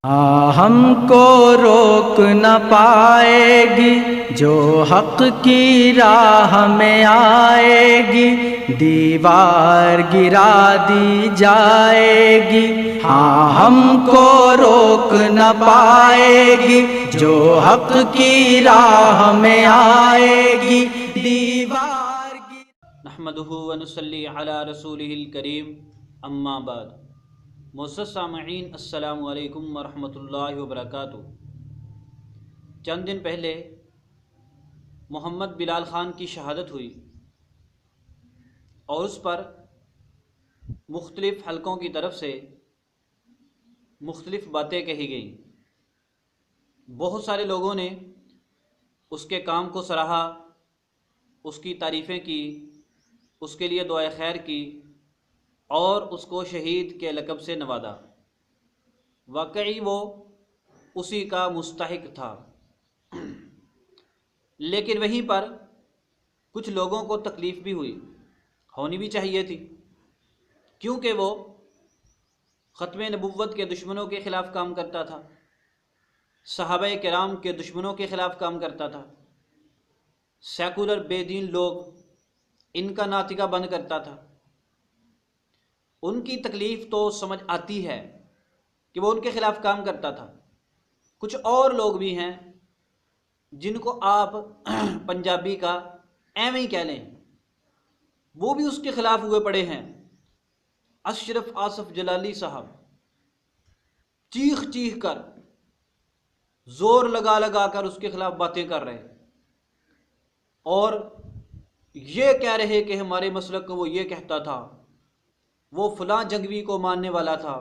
ہم کو روک نہ پائے گی جو حق کی راہ میں آئے گی، دیوار گرا دی جائے گی۔ ہم کو روک نہ پائے گی جو حق کی راہ میں آئے گی، دیوار نحمدہ ونصلی علی رسولہ الکریم، اما بعد۔ معزز سامعین، السلام علیکم ورحمۃ اللہ وبرکاتہ۔ چند دن پہلے محمد بلال خان کی شہادت ہوئی اور اس پر مختلف حلقوں کی طرف سے مختلف باتیں کہی گئیں۔ بہت سارے لوگوں نے اس کے کام کو سراہا، اس کی تعریفیں کی، اس کے لیے دعائے خیر کی اور اس کو شہید کے لقب سے نوازا۔ واقعی وہ اسی کا مستحق تھا، لیکن وہیں پر کچھ لوگوں کو تکلیف بھی ہوئی، ہونی بھی چاہیے تھی، کیونکہ وہ ختم نبوت کے دشمنوں کے خلاف کام کرتا تھا، صحابہ کرام کے دشمنوں کے خلاف کام کرتا تھا، سیکولر بے دین لوگ ان کا ناطقہ بند کرتا تھا۔ ان کی تکلیف تو سمجھ آتی ہے کہ وہ ان کے خلاف کام کرتا تھا۔ کچھ اور لوگ بھی ہیں جن کو آپ پنجابی کا ایویں ہی کہہ لیں، وہ بھی اس کے خلاف ہوئے پڑے ہیں۔ اشرف آصف جلالی صاحب چیخ چیخ کر، زور لگا لگا کر اس کے خلاف باتیں کر رہے اور یہ کہہ رہے کہ ہمارے مسلک کو وہ یہ کہتا تھا، وہ فلاں جنگوی کو ماننے والا تھا،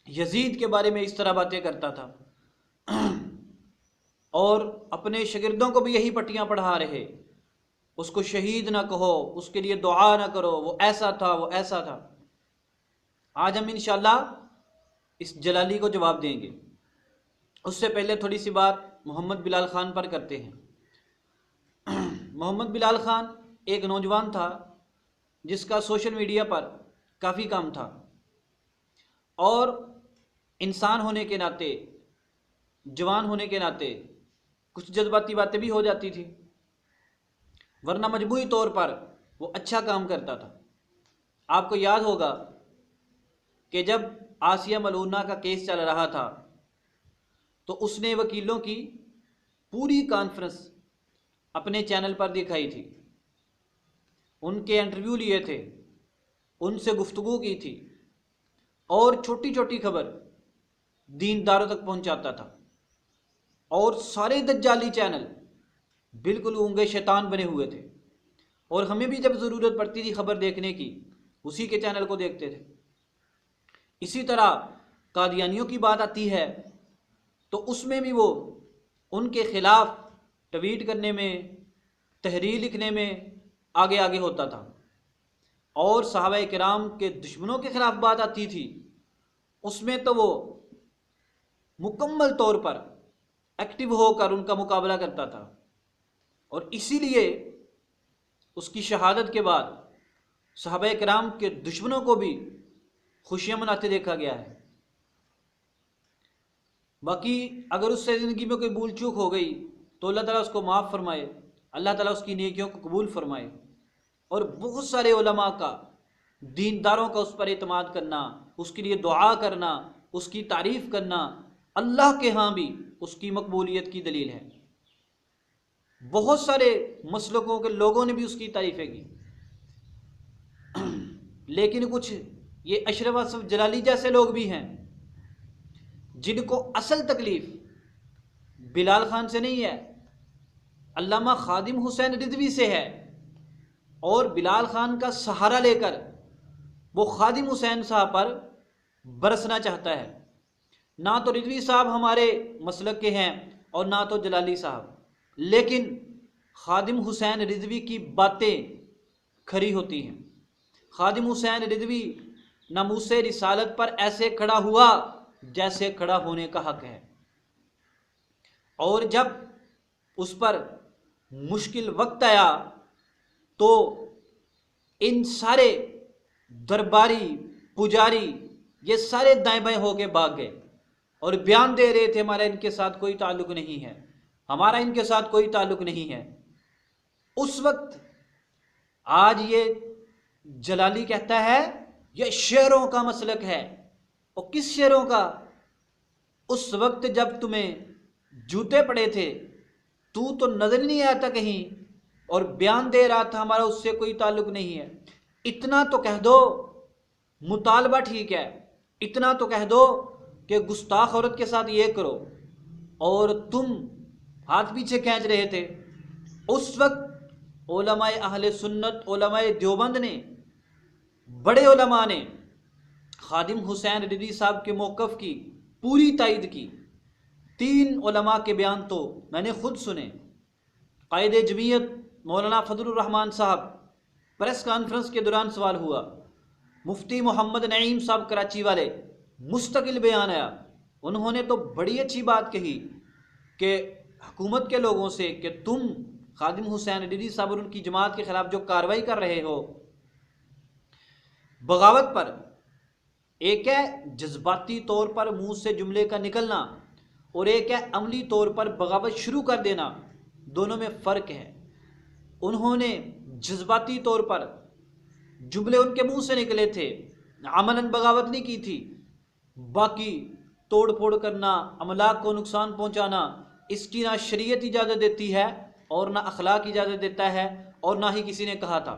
یزید کے بارے میں اس طرح باتیں کرتا تھا، اور اپنے شاگردوں کو بھی یہی پٹیاں پڑھا رہے، اس کو شہید نہ کہو، اس کے لیے دعا نہ کرو، وہ ایسا تھا، وہ ایسا تھا۔ آج ہم انشاءاللہ اس جلالی کو جواب دیں گے۔ اس سے پہلے تھوڑی سی بات محمد بلال خان پر کرتے ہیں۔ محمد بلال خان ایک نوجوان تھا جس کا سوشل میڈیا پر کافی کام تھا، اور انسان ہونے کے ناطے، جوان ہونے کے ناطے کچھ جذباتی باتیں بھی ہو جاتی تھی، ورنہ مجموعی طور پر وہ اچھا کام کرتا تھا۔ آپ کو یاد ہوگا کہ جب آسیہ ملونہ کا کیس چل رہا تھا تو اس نے وکیلوں کی پوری کانفرنس اپنے چینل پر دکھائی تھی، ان کے انٹرویو لیے تھے، ان سے گفتگو کی تھی، اور چھوٹی چھوٹی خبر دینداروں تک پہنچاتا تھا، اور سارے دجالی چینل بالکل اونگے شیطان بنے ہوئے تھے، اور ہمیں بھی جب ضرورت پڑتی تھی خبر دیکھنے کی اسی کے چینل کو دیکھتے تھے۔ اسی طرح قادیانیوں کی بات آتی ہے تو اس میں بھی وہ ان کے خلاف ٹویٹ کرنے میں، تحریر لکھنے میں آگے آگے ہوتا تھا، اور صحابہ کرام کے دشمنوں کے خلاف بات آتی تھی اس میں تو وہ مکمل طور پر ایکٹیو ہو کر ان کا مقابلہ کرتا تھا، اور اسی لیے اس کی شہادت کے بعد صحابہ کرام کے دشمنوں کو بھی خوشیاں مناتے دیکھا گیا ہے۔ باقی اگر اس سے زندگی میں کوئی بھول چوک ہو گئی تو اللہ تعالیٰ اس کو معاف فرمائے، اللہ تعالیٰ اس کی نیکیوں کو قبول فرمائے، اور بہت سارے علماء کا، دینداروں کا اس پر اعتماد کرنا، اس کے لیے دعا کرنا، اس کی تعریف کرنا اللہ کے ہاں بھی اس کی مقبولیت کی دلیل ہے۔ بہت سارے مسلکوں کے لوگوں نے بھی اس کی تعریفیں کی، لیکن کچھ یہ اشرف آصف جلالی جیسے لوگ بھی ہیں جن کو اصل تکلیف بلال خان سے نہیں ہے، علامہ خادم حسین رضوی سے ہے، اور بلال خان کا سہارا لے کر وہ خادم حسین صاحب پر برسنا چاہتا ہے۔ نہ تو رضوی صاحب ہمارے مسلک کے ہیں اور نہ تو جلالی صاحب، لیکن خادم حسین رضوی کی باتیں کھری ہوتی ہیں۔ خادم حسین رضوی ناموس رسالت پر ایسے کھڑا ہوا جیسے کھڑا ہونے کا حق ہے، اور جب اس پر مشکل وقت آیا تو ان سارے درباری، پجاری، یہ سارے دائیں بائیں ہو کے بھاگ گئے، اور بیان دے رہے تھے ہمارا ان کے ساتھ کوئی تعلق نہیں ہے، ہمارا ان کے ساتھ کوئی تعلق نہیں ہے، اس وقت آج یہ جلالی کہتا ہے یہ شعروں کا مسلک ہے۔ اور کس شعروں کا؟ اس وقت جب تمہیں جوتے پڑے تھے تو نظر نہیں آتا کہیں، اور بیان دے رہا تھا ہمارا اس سے کوئی تعلق نہیں ہے۔ اتنا تو کہہ دو، مطالبہ ٹھیک ہے، اتنا تو کہہ دو کہ گستاخ عورت کے ساتھ یہ کرو، اور تم ہاتھ پیچھے کھینچ رہے تھے۔ اس وقت علماء اہل سنت، علماء دیوبند نے، بڑے علماء نے خادم حسین رضوی صاحب کے موقف کی پوری تائید کی۔ 3 علماء کے بیان تو میں نے خود سنے۔ قائد جمعیت مولانا فضل الرحمان صاحب، پریس کانفرنس کے دوران سوال ہوا، مفتی محمد نعیم صاحب کراچی والے، مستقل بیان آیا، انہوں نے تو بڑی اچھی بات کہی کہ حکومت کے لوگوں سے کہ تم خادم حسین رضوی صاحب اور ان کی جماعت کے خلاف جو کارروائی کر رہے ہو بغاوت پر، ایک ہے جذباتی طور پر منہ سے جملے کا نکلنا، اور ایک ہے عملی طور پر بغاوت شروع کر دینا، دونوں میں فرق ہے۔ انہوں نے جذباتی طور پر جملے ان کے منہ سے نکلے تھے، عملاً بغاوت نہیں کی تھی۔ باقی توڑ پھوڑ کرنا، املاک کو نقصان پہنچانا، اس کی نہ شریعت اجازت دیتی ہے اور نہ اخلاق اجازت دیتا ہے، اور نہ ہی کسی نے کہا تھا۔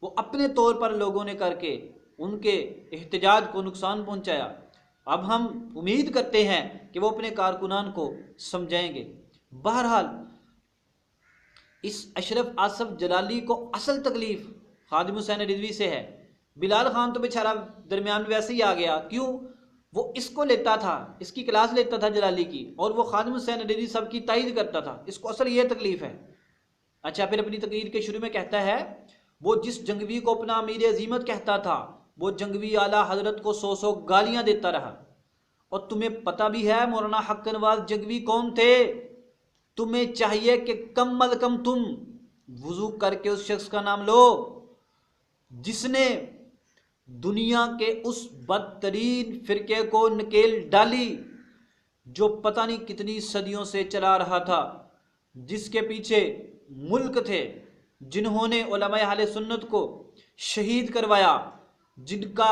وہ اپنے طور پر لوگوں نے کر کے ان کے احتجاج کو نقصان پہنچایا۔ اب ہم امید کرتے ہیں کہ وہ اپنے کارکنان کو سمجھائیں گے۔ بہرحال اس اشرف آصف جلالی کو اصل تکلیف خادم حسین رضوی سے ہے۔ بلال خان تو بیچارہ درمیان میں ویسے ہی آ گیا، کیوں؟ وہ اس کو لیتا تھا، اس کی کلاس لیتا تھا جلالی کی، اور وہ خادم حسین رضوی صاحب کی تائید کرتا تھا، اس کو اصل یہ تکلیف ہے۔ اچھا، پھر اپنی تقریر کے شروع میں کہتا ہے وہ جس جنگوی کو اپنا امیر عظیمت کہتا تھا، وہ جنگوی اعلیٰ حضرت کو 100 گالیاں دیتا رہا۔ اور تمہیں پتہ بھی ہے مولانا حق نواز جنگوی کون تھے؟ تمہیں چاہیے کہ کم از کم تم وضو کر کے اس شخص کا نام لو جس نے دنیا کے اس بدترین فرقے کو نکیل ڈالی جو پتہ نہیں کتنی صدیوں سے چلا رہا تھا، جس کے پیچھے ملک تھے، جنہوں نے علماء اہل سنت کو شہید کروایا، جن کا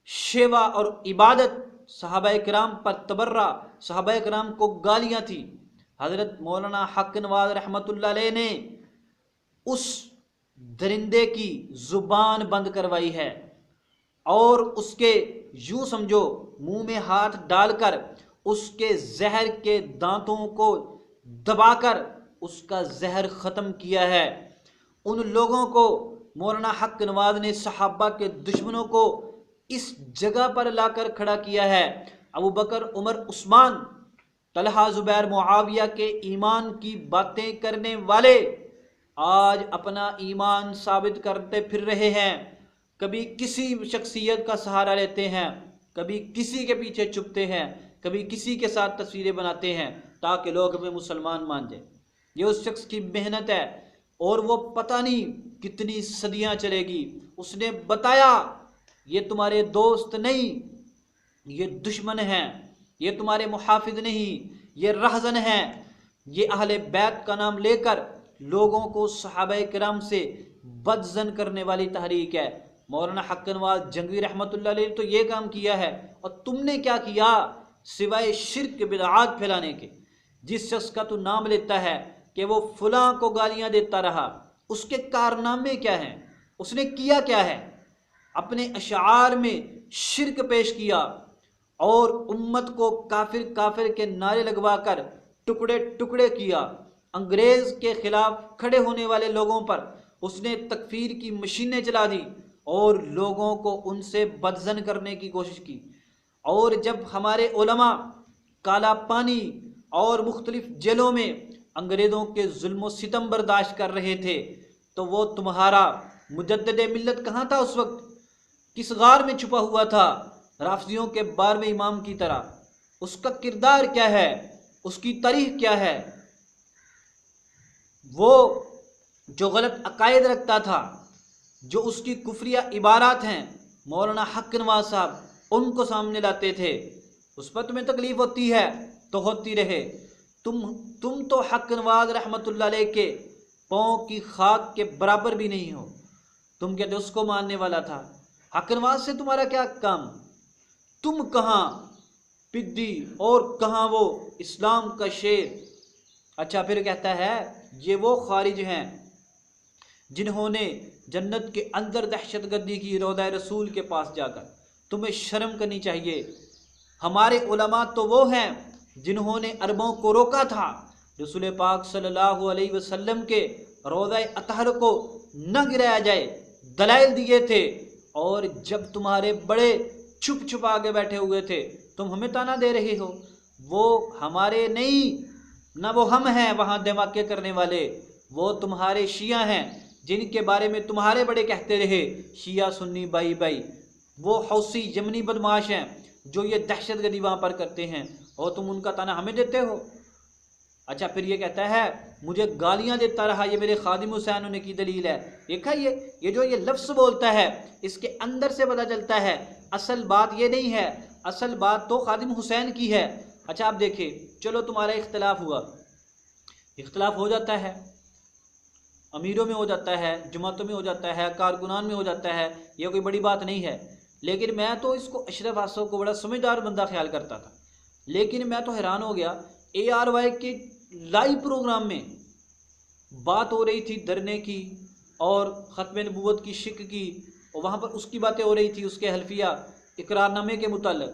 شیوا اور عبادت صحابہ کرام پر تبرہ، صحابہ کرام کو گالیاں تھی۔ حضرت مولانا حق نواز رحمۃ اللہ علیہ نے اس درندے کی زبان بند کروائی ہے، اور اس کے یوں سمجھو منہ میں ہاتھ ڈال کر اس کے زہر کے دانتوں کو دبا کر اس کا زہر ختم کیا ہے۔ ان لوگوں کو مولانا حق نواز نے صحابہ کے دشمنوں کو اس جگہ پر لا کر کھڑا کیا ہے۔ ابو بکر، عمر، عثمان، طلحہ، زبیر، معاویہ کے ایمان کی باتیں کرنے والے آج اپنا ایمان ثابت کرتے پھر رہے ہیں، کبھی کسی شخصیت کا سہارا لیتے ہیں، کبھی کسی کے پیچھے چھپتے ہیں، کبھی کسی کے ساتھ تصویریں بناتے ہیں تاکہ لوگ ہمیں مسلمان مان جائیں۔ یہ اس شخص کی محنت ہے، اور وہ پتہ نہیں کتنی صدیاں چلے گی۔ اس نے بتایا یہ تمہارے دوست نہیں، یہ دشمن ہیں، یہ تمہارے محافظ نہیں، یہ رہزن ہیں، یہ اہل بیت کا نام لے کر لوگوں کو صحابہ کرام سے بدظن کرنے والی تحریک ہے۔ مولانا حق نواز جنگوی رحمۃ اللہ علیہ نے تو یہ کام کیا ہے، اور تم نے کیا کیا سوائے شرک بدعات پھیلانے کے؟ جس شخص کا تو نام لیتا ہے کہ وہ فلاں کو گالیاں دیتا رہا، اس کے کارنامے کیا ہیں؟ اس نے کیا کیا ہے؟ اپنے اشعار میں شرک پیش کیا، اور امت کو کافر کافر کے نعرے لگوا کر ٹکڑے ٹکڑے کیا۔ انگریز کے خلاف کھڑے ہونے والے لوگوں پر اس نے تکفیر کی مشینیں چلا دی اور لوگوں کو ان سے بدظن کرنے کی کوشش کی۔ اور جب ہمارے علماء کالا پانی اور مختلف جیلوں میں انگریزوں کے ظلم و ستم برداشت کر رہے تھے، تو وہ تمہارا مجدد ملت کہاں تھا اس وقت؟ کس غار میں چھپا ہوا تھا؟ رافضیوں کے 12ویں امام کی طرح۔ اس کا کردار کیا ہے؟ اس کی تاریخ کیا ہے؟ وہ جو غلط عقائد رکھتا تھا، جو اس کی کفریہ عبارات ہیں، مولانا حق نواز صاحب ان کو سامنے لاتے تھے، اس پر تمہیں تکلیف ہوتی ہے تو ہوتی رہے، تم تو حق نواز رحمت اللہ علیہ کے پاؤں کی خاک کے برابر بھی نہیں ہو، تم کہتے اس کو ماننے والا تھا، حق نواز سے تمہارا کیا کام؟ تم کہاں پدی اور کہاں وہ اسلام کا شیر۔ اچھا پھر کہتا ہے یہ وہ خارج ہیں جنہوں نے جنت کے اندر دہشت گردی کی روضہ رسول کے پاس جا کر، تمہیں شرم کرنی چاہیے۔ ہمارے علماء تو وہ ہیں جنہوں نے عربوں کو روکا تھا رسول پاک صلی اللہ علیہ وسلم کے روضہ اطہر کو نہ گرایا جائے، دلائل دیے تھے، اور جب تمہارے بڑے چھپ چھپ آگے بیٹھے ہوئے تھے تم ہمیں تانا دے رہے ہو، وہ ہمارے نہیں، نہ وہ ہم ہیں وہاں دھماکے کرنے والے، وہ تمہارے شیعہ ہیں جن کے بارے میں تمہارے بڑے کہتے رہے شیعہ سنی بائی بائی، وہ حوثی یمنی بدماش ہیں جو یہ دہشت گردی وہاں پر کرتے ہیں، اور تم ان کا تانا ہمیں دیتے ہو۔ اچھا پھر یہ کہتا ہے مجھے گالیاں دیتا رہا، یہ میرے خادم حسین ہونے کی دلیل ہے۔ دیکھا یہ جو یہ لفظ بولتا ہے اس کے اندر سے پتہ چلتا ہے اصل بات یہ نہیں ہے، اصل بات تو خادم حسین کی ہے۔ اچھا آپ دیکھیں، چلو تمہارا اختلاف ہوا، اختلاف ہو جاتا ہے، امیروں میں ہو جاتا ہے، جماعتوں میں ہو جاتا ہے، کارکنان میں ہو جاتا ہے، یہ کوئی بڑی بات نہیں ہے، لیکن میں تو اس کو اشرف آسو کو بڑا سمجھدار بندہ خیال کرتا تھا، لیکن میں تو حیران ہو گیا ARY کے لائیو پروگرام میں بات ہو رہی تھی دھرنے کی اور ختم نبوت کی شک کی، اور وہاں پر اس کی باتیں ہو رہی تھی اس کے حلفیہ اقرار نامے کے متعلق،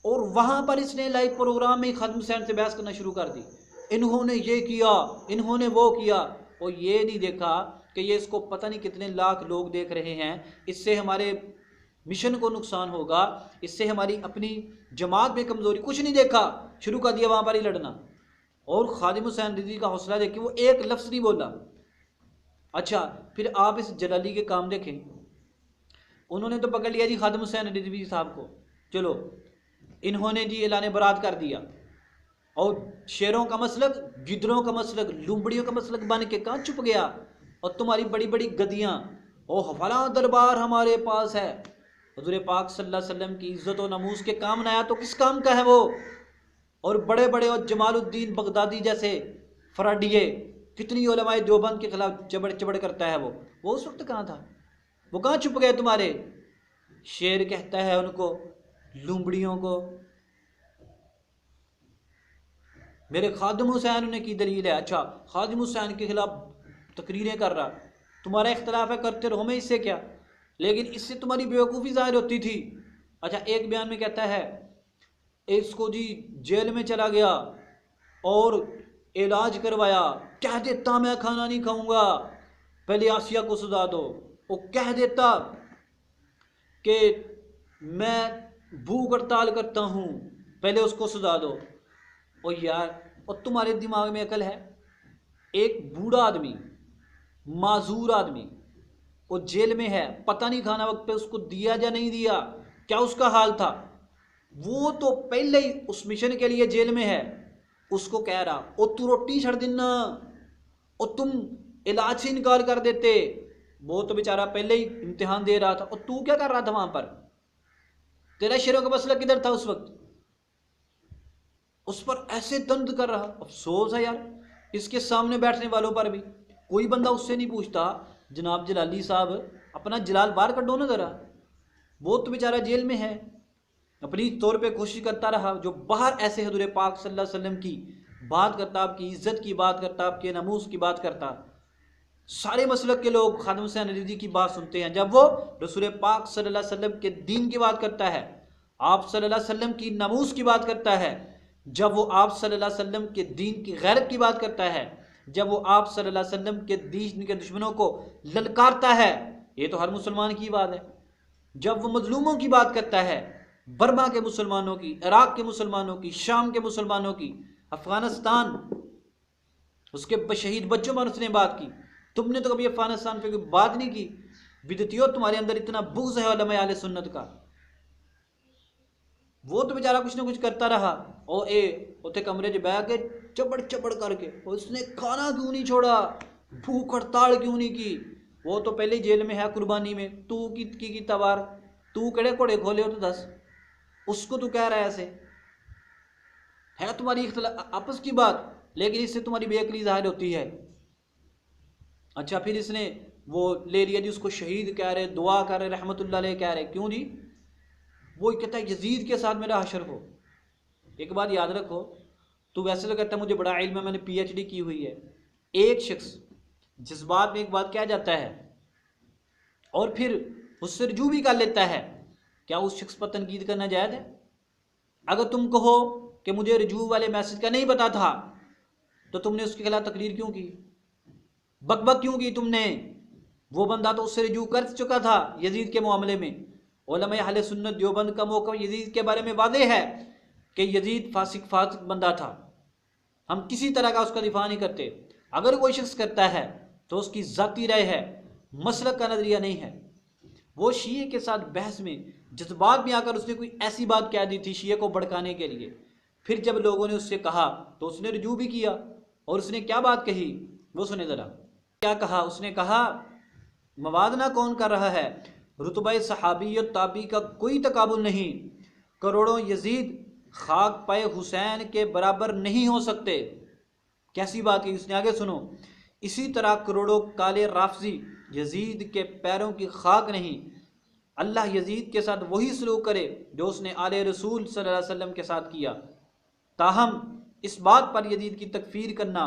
اور وہاں پر اس نے لائیو پروگرام میں خادم حسین سے بحث کرنا شروع کر دی، انہوں نے یہ کیا، انہوں نے وہ کیا، اور یہ نہیں دیکھا کہ یہ اس کو پتہ نہیں کتنے لاکھ لوگ دیکھ رہے ہیں، اس سے ہمارے مشن کو نقصان ہوگا، اس سے ہماری اپنی جماعت میں کمزوری، کچھ نہیں دیکھا، شروع کر دیا وہاں پر ہی لڑنا۔ اور خادم حسین رضوی کا حوصلہ دیکھیں، وہ ایک لفظ نہیں بولا۔ اچھا پھر آپ اس جلالی کے کام دیکھیں، انہوں نے تو پکڑ لیا جی خادم حسین رضوی صاحب کو، چلو انہوں نے جی اعلان برات کر دیا، اور شیروں کا مسلک، گدروں کا مسلک، لومبڑیوں کا مسلک بن کے کہاں چھپ گیا، اور تمہاری بڑی بڑی گدیاں، او فلاں دربار ہمارے پاس ہے، حضور پاک صلی اللہ علیہ وسلم کی عزت و ناموس کے کام نہ آیا تو کس کام کا ہے وہ؟ اور بڑے بڑے اور جمال الدین بغدادی جیسے فراڈیے، کتنی علماء دیوبند کے خلاف چبڑ چبڑ کرتا ہے وہ اس وقت کہاں تھا؟ وہ کہاں چھپ گئے تمہارے؟ شیر کہتا ہے ان کو، لومبڑیوں کو، میرے خادم حسین ہونے کی دلیل ہے۔ اچھا خادم حسین کے خلاف تقریریں کر رہا، تمہارا اختلاف ہے کرتے رہو، میں اس سے کیا، لیکن اس سے تمہاری بیوقوفی ظاہر ہوتی تھی۔ اچھا ایک بیان میں کہتا ہے اس کو جی جیل میں چلا گیا اور علاج کروایا، کہہ دیتا میں کھانا نہیں کھاؤں گا، پہلے آسیہ کو سزا دو، وہ کہہ دیتا کہ میں بھوک ہڑتال کرتا ہوں، پہلے اس کو سزا دو۔ اور یار، اور تمہارے دماغ میں عقل ہے؟ ایک بوڑھا آدمی، معذور آدمی، وہ جیل میں ہے، پتہ نہیں کھانا وقت پہ اس کو دیا یا نہیں دیا، کیا اس کا حال تھا؟ وہ تو پہلے ہی اس مشن کے لیے جیل میں ہے، اس کو کہہ رہا اور تو روٹی چھڑ دینا، اور تم علاج سے انکار کر دیتے، وہ تو بیچارہ پہلے ہی امتحان دے رہا تھا، اور تو کیا کر رہا تھا وہاں پر؟ تیرا شیروں کا مسئلہ کدھر تھا اس وقت؟ اس پر ایسے دند کر رہا۔ افسوس ہے یار اس کے سامنے بیٹھنے والوں پر بھی کوئی بندہ اس سے نہیں پوچھتا جناب جلالی صاحب اپنا جلال باہر کر دو نا ذرا، وہ تو بیچارہ جیل میں ہے، اپنی طور پہ کوشش کرتا رہا، جو باہر ایسے حضور پاک صلی اللہ علیہ وسلم کی بات کرتا، آپ کی عزت کی بات کرتا، آپ کے ناموس کی بات کرتا، سارے مسلک کے لوگ خادم حسین رضوی کی بات سنتے ہیں، جب وہ رسول پاک صلی اللہ علیہ وسلم کے دین کی بات کرتا ہے، آپ صلی اللہ علیہ وسلم کی ناموس کی بات کرتا ہے، جب وہ آپ صلی اللہ علیہ وسلم کے دین کی غیرت کی بات کرتا ہے، جب وہ آپ صلی اللہ علیہ وسلم کے دین کے دشمنوں کو للکارتا ہے، یہ تو ہر مسلمان کی بات ہے، جب وہ مظلوموں کی بات کرتا ہے، برما کے مسلمانوں کی، عراق کے مسلمانوں کی، شام کے مسلمانوں کی، افغانستان اس کے شہید بچوں پر اس نے بات کی، تم نے تو کبھی افغانستان پہ کوئی بات نہیں کی، بدعتیوں تمہارے اندر اتنا بغض ہے علماء اہل سنت کا۔ وہ تو بیچارہ کچھ نہ کچھ کرتا رہا، اور اتنے کمرے 'چ بیٹھ کے چبڑ چبڑ کر کے، اور اس نے کھانا کیوں نہیں چھوڑا، بھوک ہڑتال کیوں نہیں کی، وہ تو پہلے جیل میں ہے قربانی میں، تو کی تبار، تو کڑے کوڑے کھولے ہو تو دس، اس کو تو کہہ رہا ہے ایسے، ہے تمہاری آپس کی بات، لیکن اس سے تمہاری بے عقلی ظاہر ہوتی ہے۔ اچھا پھر اس نے وہ لے لیا جی، اس کو شہید کہہ رہے، دعا کر رہے، رحمت اللہ علیہ کہہ رہے، کیوں جی؟ وہ کہتا ہے یزید کے ساتھ میرا حشر ہو۔ ایک بات یاد رکھو، تو ویسے تو کہتا ہے مجھے بڑا علم ہے، میں نے پی ایچ ڈی کی ہوئی ہے۔ ایک شخص جذبات میں ایک بات کہہ جاتا ہے اور پھر اس سے رجوع بھی کر لیتا ہے، کیا اس شخص پر تنقید کرنا جائز ہے؟ اگر تم کہو کہ مجھے رجوع والے میسج کا نہیں پتا تھا تو تم نے اس کے خلاف تقریر کیوں کی، بک بک کیوں کی تم نے؟ وہ بندہ تو اس سے رجوع کر چکا تھا یزید کے معاملے میں۔ علماء اہل سنت دیوبند کا موقف یزید کے بارے میں واضح ہے کہ یزید فاسق بندہ تھا، ہم کسی طرح کا اس کا دفاع نہیں کرتے۔ اگر کوئی شخص کرتا ہے تو اس کی ذاتی رائے ہے، مسلک کا نظریہ نہیں ہے۔ وہ شیعہ کے ساتھ بحث میں جذبات میں آ کر اس نے کوئی ایسی بات کہہ دی تھی شیعہ کو بھڑکانے کے لیے، پھر جب لوگوں نے اس سے کہا تو اس نے رجوع بھی کیا، اور اس نے کیا بات کہی وہ سنیں ذرا۔ کیا کہا اس نے؟ کہا موازنہ کون کر رہا ہے؟ رتبہ صحابی و تابعی کا کوئی تقابل نہیں، کروڑوں یزید خاک پائے حسین کے برابر نہیں ہو سکتے۔ کیسی بات کی اس نے؟ آگے سنو، اسی طرح کروڑوں کالے رافضی یزید کے پیروں کی خاک نہیں۔ اللہ یزید کے ساتھ وہی سلوک کرے جو اس نے آل رسول صلی اللہ علیہ وسلم کے ساتھ کیا۔ تاہم اس بات پر یزید کی تکفیر کرنا،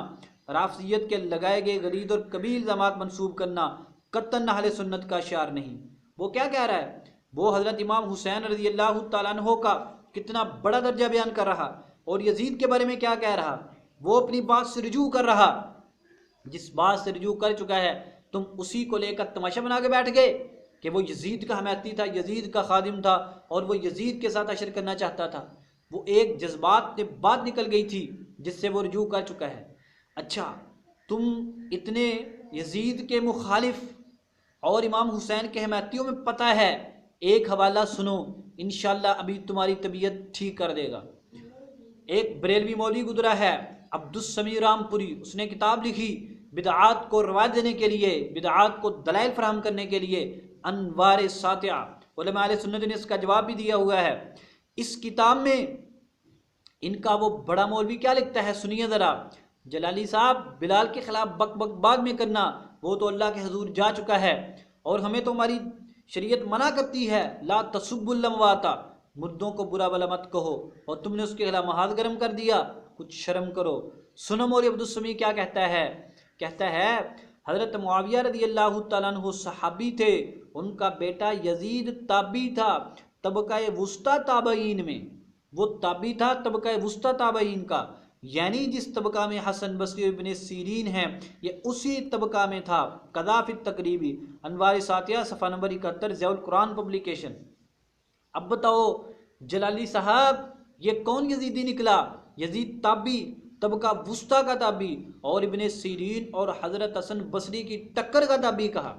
رافضیت کے لگائے گئے غلید اور کبیر الزامات منسوب کرنا قطعاً اہل سنت کا شعار نہیں۔ وہ کیا کہہ رہا ہے؟ وہ حضرت امام حسین رضی اللہ تعالیٰ عنہ کا کتنا بڑا درجہ بیان کر رہا، اور یزید کے بارے میں کیا کہہ رہا؟ وہ اپنی بات سے رجوع کر رہا۔ جس بات سے رجوع کر چکا ہے تم اسی کو لے کر تماشا بنا کے بیٹھ گئے کہ وہ یزید کا حمایتی تھا، یزید کا خادم تھا، اور وہ یزید کے ساتھ حشر کرنا چاہتا تھا۔ وہ ایک جذبات سے بات نکل گئی تھی جس سے وہ رجوع کر چکا ہے۔ اچھا تم اتنے یزید کے مخالف اور امام حسین کے حمایتیوں میں پتہ ہے، ایک حوالہ سنو انشاءاللہ ابھی تمہاری طبیعت ٹھیک کر دے گا۔ ایک بریلوی مولوی گزرا ہے عبدالسمیع رامپوری، اس نے کتاب لکھی بدعات کو رواج دینے کے لیے، بدعات کو دلائل فراہم کرنے کے لیے، انوار ساطعہ۔ علماء اہل سنت نے اس کا جواب بھی دیا ہوا ہے۔ اس کتاب میں ان کا وہ بڑا مولوی کیا لکھتا ہے سنیے ذرا۔ جلالی صاحب بلال کے خلاف بک بک بعد میں کرنا، وہ تو اللہ کے حضور جا چکا ہے، اور ہمیں تو ہماری شریعت منع کرتی ہے لا تسبوا الاموات، مردوں کو برا بلا مت کہو، اور تم نے اس کے خلاف محاذ گرم کر دیا، کچھ شرم کرو۔ سنو مولوی عبدالسمیع کیا کہتا ہے؟ کہتا ہے حضرت معاویہ رضی اللہ تعالیٰ عنہ صحابی تھے، ان کا بیٹا یزید تابعی تھا طبقہ وسطیٰ تابعین میں، وہ تابعی تھا طبقہ وسطیٰ تابعین کا، یعنی جس طبقہ میں حسن بصری اور ابن سیرین ہیں یہ اسی طبقہ میں تھا۔ قذافی تقریبی، انوار ساتیہ، صفحہ نمبر 71، ضیاء القرآن پبلیکیشن۔ اب بتاؤ جلالی صاحب یہ کون یزیدی نکلا؟ یزید تابعی، طبقہ وسطیٰ کا تابعی، اور ابن سیرین اور حضرت حسن بصری کی ٹکر کا تابعی کہا۔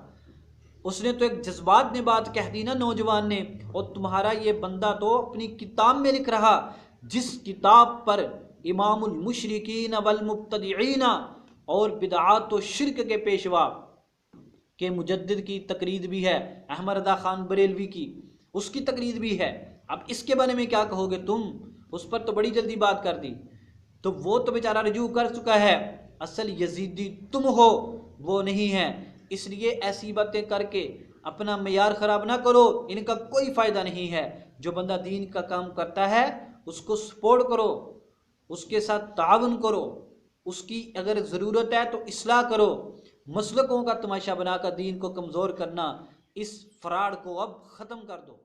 اس نے تو ایک جذبات میں بات کہہ دی نا نوجوان نے، اور تمہارا یہ بندہ تو اپنی کتاب میں لکھ رہا، جس کتاب پر امام المشرکین والمبتدعین اور بدعات و شرک کے پیشوا کے مجدد کی تقریر بھی ہے، احمد رضا خان بریلوی کی، اس کی تقریر بھی ہے۔ اب اس کے بارے میں کیا کہو گے تم؟ اس پر تو بڑی جلدی بات کر دی، تو وہ تو بیچارہ رجوع کر چکا ہے، اصل یزیدی تم ہو وہ نہیں ہے۔ اس لیے ایسی باتیں کر کے اپنا معیار خراب نہ کرو، ان کا کوئی فائدہ نہیں ہے۔ جو بندہ دین کا کام کرتا ہے اس کو سپورٹ کرو، اس کے ساتھ تعاون کرو، اس کی اگر ضرورت ہے تو اصلاح کرو۔ مسلکوں کا تماشا بنا کر دین کو کمزور کرنا، اس فراڈ کو اب ختم کر دو۔